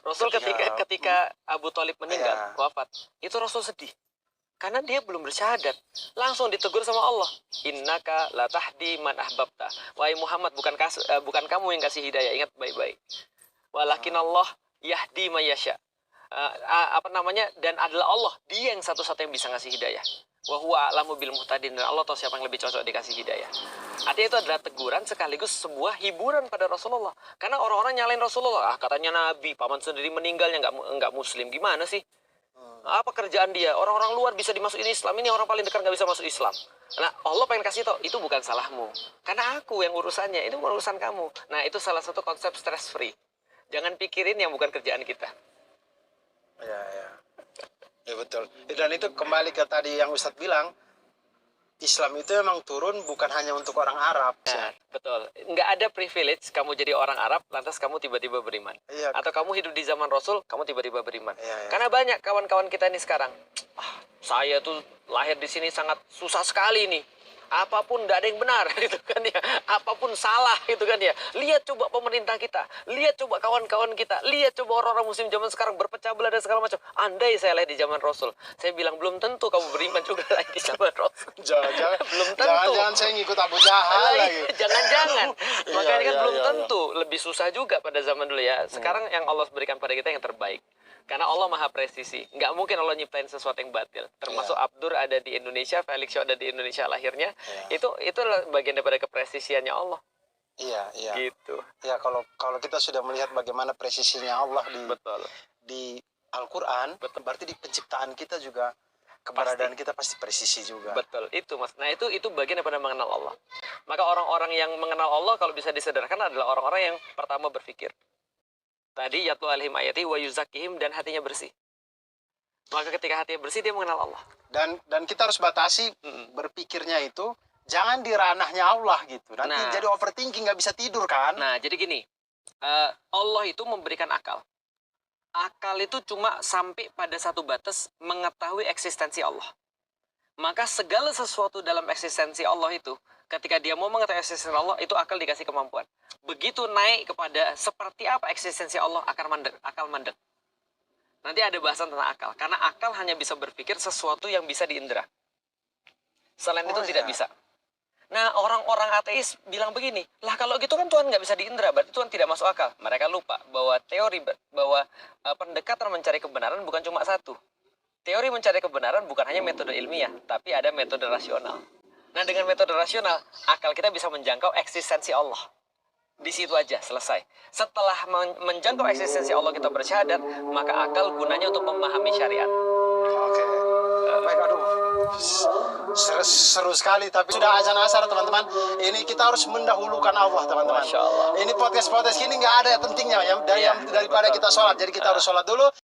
Rasul ketika Abu Thalib meninggal, wafat, itu Rasul sedih. Karena dia belum bersyahadat. Langsung ditegur sama Allah. Innaka la tahdi man ahbabta. Wahai Muhammad, bukan kamu yang kasih hidayah. Ingat baik-baik. Walakin Allah yahdi mayasya. Dan adalah Allah, dia yang satu-satu yang bisa ngasih hidayah. Wa huwa a'lamu bil muhtadin. Dan Allah tahu siapa yang lebih cocok dikasih hidayah. Artinya itu adalah teguran sekaligus sebuah hiburan pada Rasulullah. Karena orang-orang nyalain Rasulullah. Katanya Nabi, paman sendiri meninggalnya nggak Muslim. Gimana sih? Apa kerjaan dia? Orang-orang luar bisa dimasukin Islam, ini orang paling dekat nggak bisa masuk Islam. Nah, Allah pengen kasih tau, itu bukan salahmu. Karena aku yang urusannya, itu bukan urusan kamu. Nah, itu salah satu konsep stress free. Jangan pikirin yang bukan kerjaan kita. Ya betul. Dan itu kembali ke tadi yang Ustadz bilang, Islam itu memang turun bukan hanya untuk orang Arab. Nah, betul. Nggak ada privilege kamu jadi orang Arab, lantas kamu tiba-tiba beriman. Iya. Atau kamu hidup di zaman Rasul, kamu tiba-tiba beriman. Iya. Karena banyak kawan-kawan kita ini sekarang, saya tuh lahir di sini sangat susah sekali nih. Apapun nggak ada yang benar gitu kan ya, apapun salah gitu kan ya. Lihat coba pemerintah kita, lihat coba kawan-kawan kita, lihat coba orang-orang muslim zaman sekarang berpecah belah dan segala macam. Andai saya lahir di zaman Rasul, saya bilang belum tentu kamu beriman juga lagi di zaman Rasul. Belum tentu. Jangan saya ngikut Abu Jahal lagi. Jangan. Makanya kan belum iya. tentu. Lebih susah juga pada zaman dulu ya. Sekarang yang Allah berikan pada kita yang terbaik. Karena Allah maha presisi. Nggak mungkin Allah nyiptain sesuatu yang batil. Termasuk Abdur ada di Indonesia, Felix Shaw ada di Indonesia lahirnya. Itu adalah bagian daripada kepresisiannya Allah. Iya. Gitu. Ya kalau kita sudah melihat bagaimana presisinya Allah di Al-Quran, berarti di penciptaan kita juga keberadaan kita pasti presisi juga. Betul, itu Mas. Nah, itu bagian daripada mengenal Allah. Maka orang-orang yang mengenal Allah kalau bisa disederhanakan adalah orang-orang yang pertama berpikir. Tadi yatlu alaihim ayati wa yuzakkihim, dan hatinya bersih. Maka ketika hatinya bersih dia mengenal Allah. Dan kita harus batasi berpikirnya itu jangan di ranahnya Allah gitu. Nanti jadi overthinking, nggak bisa tidur kan. Nah, jadi gini. Allah itu memberikan akal. Akal itu cuma sampai pada satu batas mengetahui eksistensi Allah. Maka segala sesuatu dalam eksistensi Allah itu, ketika dia mau mengetahui eksistensi Allah, itu akal dikasih kemampuan. Begitu naik kepada seperti apa eksistensi Allah, akal mandek. Nanti ada bahasan tentang akal. Karena akal hanya bisa berpikir sesuatu yang bisa diindra. Selain itu tidak bisa. Nah, orang-orang ateis bilang begini, lah kalau gitu kan Tuhan nggak bisa diindra, berarti Tuhan tidak masuk akal. Mereka lupa bahwa pendekatan mencari kebenaran bukan cuma satu. Teori mencari kebenaran bukan hanya metode ilmiah, tapi ada metode rasional. Nah, dengan metode rasional, akal kita bisa menjangkau eksistensi Allah. Di situ aja, selesai. Setelah menjangkau eksistensi Allah kita bersyahadat, maka akal gunanya untuk memahami syariat. Oke. Baik, aduh. Seru sekali, tapi sudah azan asar teman-teman. Ini kita harus mendahulukan Allah teman-teman. Masya Allah. Ini podcast ini nggak ada pentingnya ya daripada kita sholat. Jadi kita harus sholat dulu.